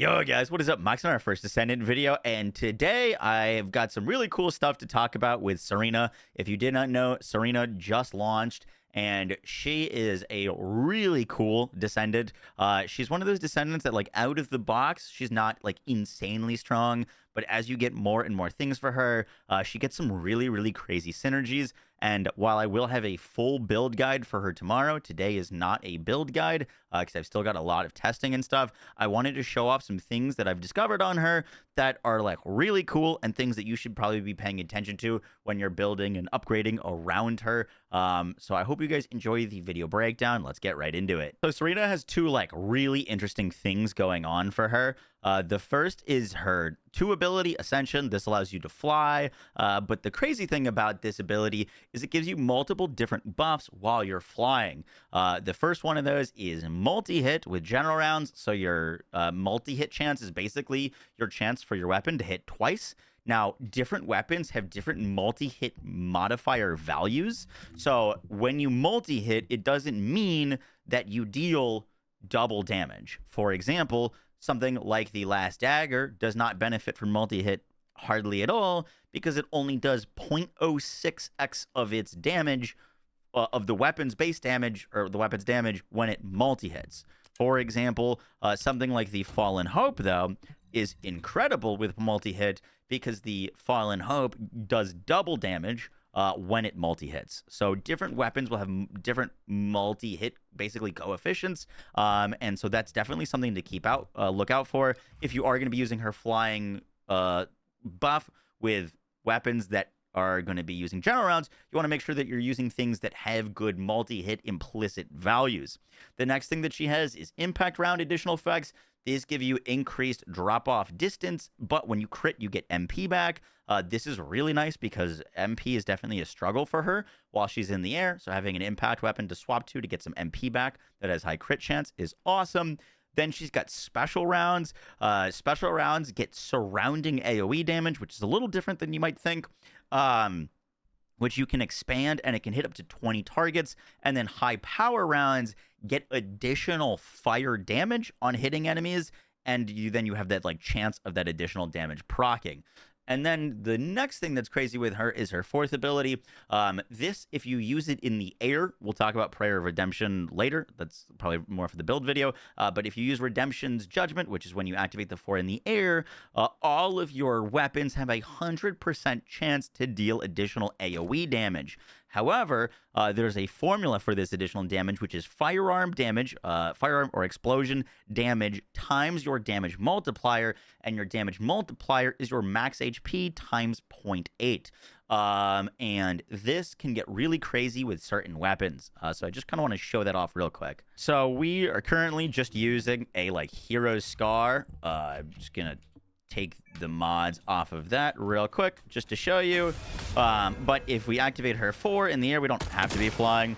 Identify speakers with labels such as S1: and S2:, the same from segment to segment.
S1: Yo guys, what is up? Max on our first Descendant video, and today I've got some really cool stuff to talk about with Serena. If you did not know, Serena just launched, and she is a really cool Descendant. She's one of those Descendants that, like, out of the box, she's not like insanely strong, but as you get more and more things for her, she gets some really crazy synergies. And while I will have a full build guide for her tomorrow, today is not a build guide because I've still got a lot of testing and stuff. I wanted to show off some things that I've discovered on her that are like really cool and things that you should probably be paying attention to when you're building and upgrading around her. So I hope you guys enjoy the video breakdown. Let's get right into it. So Serena has two like really interesting things going on for her. The first is her 2 ability, Ascension. This allows you to fly, but the crazy thing about this ability is it gives you multiple different buffs while you're flying. The first one of those is multi-hit with general rounds, so your multi-hit chance is basically your chance for your weapon to hit twice. Now, different weapons have different multi-hit modifier values, so when you multi-hit, it doesn't mean that you deal double damage. For example, something like the Last Dagger does not benefit from multi-hit hardly at all because it only does 0.06x of its damage, of the weapon's base damage, or the weapon's damage when it multi-hits. For example, something like the Fallen Hope, though, is incredible with multi-hit because the Fallen Hope does double damage when it multi-hits. So different weapons will have different multi-hit basically coefficients, and so that's definitely something to keep look out for if you are going to be using her flying buff with weapons that are going to be using general rounds. You want to make sure that you're using things that have good multi-hit implicit values. The next thing that she has is impact round additional effects. These give you increased drop-off distance, but when you crit, you get MP back. This is really nice because MP is definitely a struggle for her while she's in the air, so having an impact weapon to swap to get some MP back that has high crit chance is awesome. Then she's got special rounds. Special rounds get surrounding AoE damage, which is a little different than you might think, which you can expand, and it can hit up to 20 targets. And then high power rounds get additional fire damage on hitting enemies, and you have that like chance of that additional damage proccing. And then the next thing that's crazy with her is her 4th ability. This, if you use it in the air, we'll talk about Prayer of Redemption later. That's probably more for the build video. But if you use Redemption's Judgment, which is when you activate the 4 in the air, all of your weapons have a 100% chance to deal additional AoE damage. However, there's a formula for this additional damage, which is firearm damage, firearm or explosion damage times your damage multiplier, and your damage multiplier is your max HP times 0.8. And this can get really crazy with certain weapons. So I just kind of want to show that off real quick. So we are currently just using a like Hero's Scar. I'm just gonna take the mods off of that real quick just to show you. But if we activate her 4 in the air, we don't have to be flying.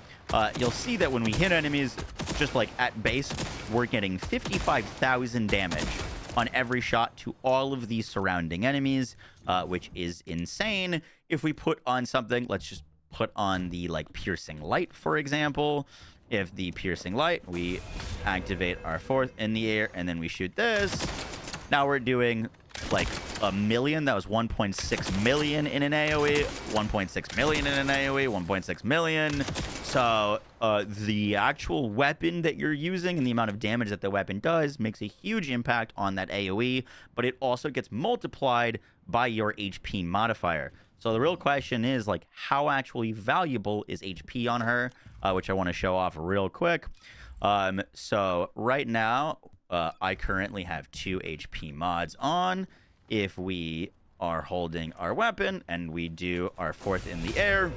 S1: You'll see that when we hit enemies, just like at base, we're getting 55,000 damage on every shot to all of these surrounding enemies, which is insane. If we put on something, let's just put on the like Piercing Light, for example. If the Piercing Light, we activate our 4th in the air, and then we shoot this. Now we're doing like a million. That was 1.6 million in an AoE, 1.6 million in an AoE, 1.6 million. So the actual weapon that you're using and the amount of damage that the weapon does makes a huge impact on that AoE, but it also gets multiplied by your HP modifier. So the real question is, like, how actually valuable is HP on her, which I want to show off real quick. So right now, I currently have 2 HP mods on. If we are holding our weapon and we do our 4th in the air,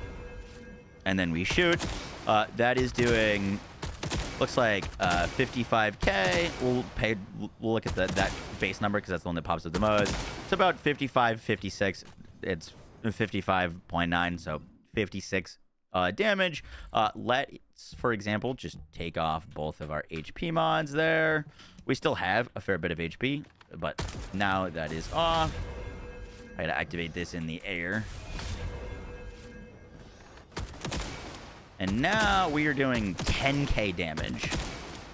S1: and then we shoot, that is doing, looks like 55k. We'll look at that base number because that's the one that pops up the most. It's about 55, 56. It's 55.9, so 56 damage. Let's, for example, just take off both of our HP mods there. We still have a fair bit of HP, but now that is off. I gotta activate this in the air. And now we are doing 10k damage.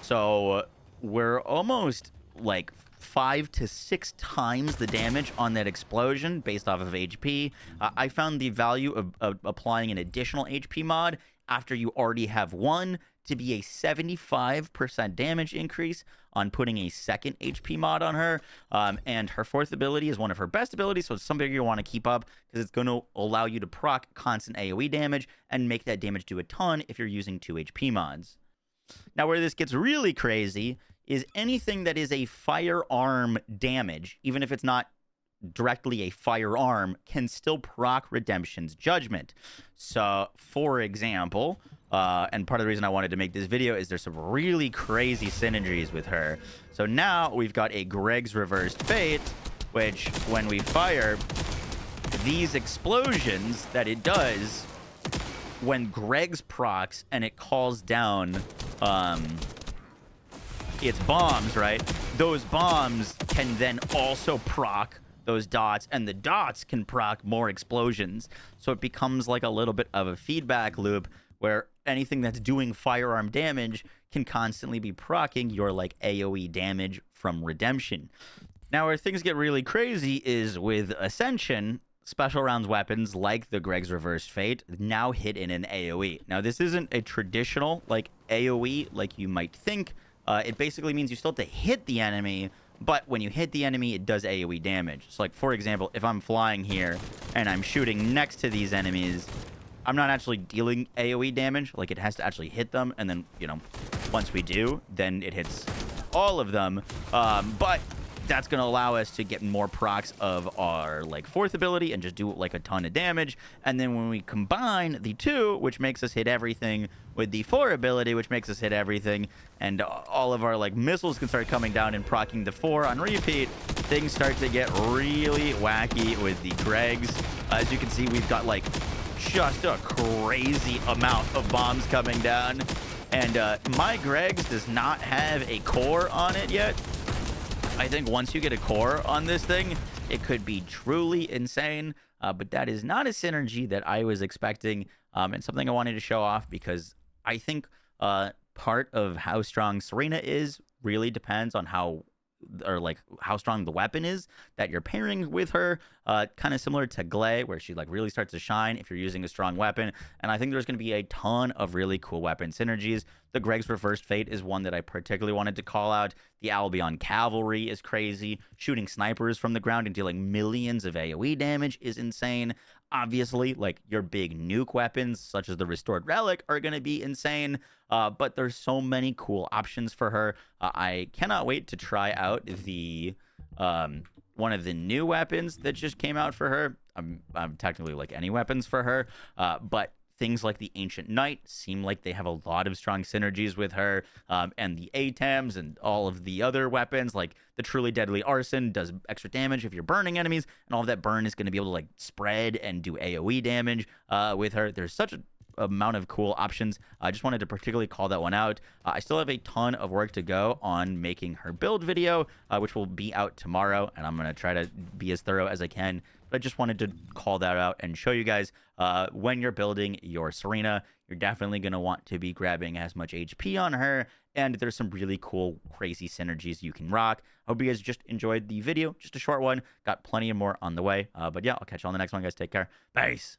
S1: So we're almost like 5 to 6 times the damage on that explosion based off of HP. I found the value of applying an additional HP mod after you already have one to be a 75% damage increase on putting a second HP mod on her. And her fourth ability is one of her best abilities, so it's something you want to keep up because it's going to allow you to proc constant AoE damage and make that damage do a ton if you're using 2 HP mods. Now, where this gets really crazy is anything that is a firearm damage, even if it's not directly a firearm, can still proc Redemption's Judgment. So, for example, and part of the reason I wanted to make this video is there's some really crazy synergies with her. So now we've got a Greg's Reversed Fate, which when we fire, these explosions that it does, when Greg's procs and it calls down its bombs, right? Those bombs can then also proc those dots, and the dots can proc more explosions. So it becomes like a little bit of a feedback loop where anything that's doing firearm damage can constantly be proccing your like AoE damage from Redemption. Now, where things get really crazy is with Ascension, special rounds weapons like the Greg's Reversed Fate now hit in an AoE. Now, this isn't a traditional like AoE like you might think. It basically means you still have to hit the enemy, but when you hit the enemy, it does AoE damage. So, like, for example, if I'm flying here and I'm shooting next to these enemies, I'm not actually dealing AoE damage. Like, it has to actually hit them, and then, you know, once we do, then it hits all of them. But that's going to allow us to get more procs of our, like, fourth ability and just do, like, a ton of damage. And then when we combine the two, which makes us hit everything, with the 4 ability, which makes us hit everything, and all of our, like, missiles can start coming down and proccing the 4 on repeat, things start to get really wacky with the Gregs. As you can see, we've got, like, just a crazy amount of bombs coming down. And my Greg's does not have a core on it yet. I think once you get a core on this thing, it could be truly insane. But that is not a synergy that I was expecting, and something I wanted to show off because I think part of how strong Serena is really depends on how strong the weapon is that you're pairing with her. Kind of similar to Glay, where she like really starts to shine if you're using a strong weapon. And I think there's going to be a ton of really cool weapon synergies. The Greg's Reversed Fate is one that I particularly wanted to call out. The Albion Cavalry is crazy. Shooting snipers from the ground and dealing millions of AoE damage is insane. Obviously, like, your big nuke weapons, such as the Restored Relic, are going to be insane. But there's so many cool options for her. I cannot wait to try out the one of the new weapons that just came out for her. I'm technically like any weapons for her, but things like the Ancient Knight seem like they have a lot of strong synergies with her, and the ATEMs and all of the other weapons, like the Truly Deadly Arson does extra damage if you're burning enemies, and all of that burn is going to be able to like spread and do AoE damage with her. There's such a amount of cool options. I just wanted to particularly call that one out. I still have a ton of work to go on making her build video, which will be out tomorrow, and I'm going to try to be as thorough as I can. But I just wanted to call that out and show you guys when you're building your Serena, you're definitely going to want to be grabbing as much HP on her, and there's some really cool, crazy synergies you can rock. I hope you guys just enjoyed the video. Just a short one. Got plenty more on the way. But yeah, I'll catch you on the next one, guys. Take care. Peace.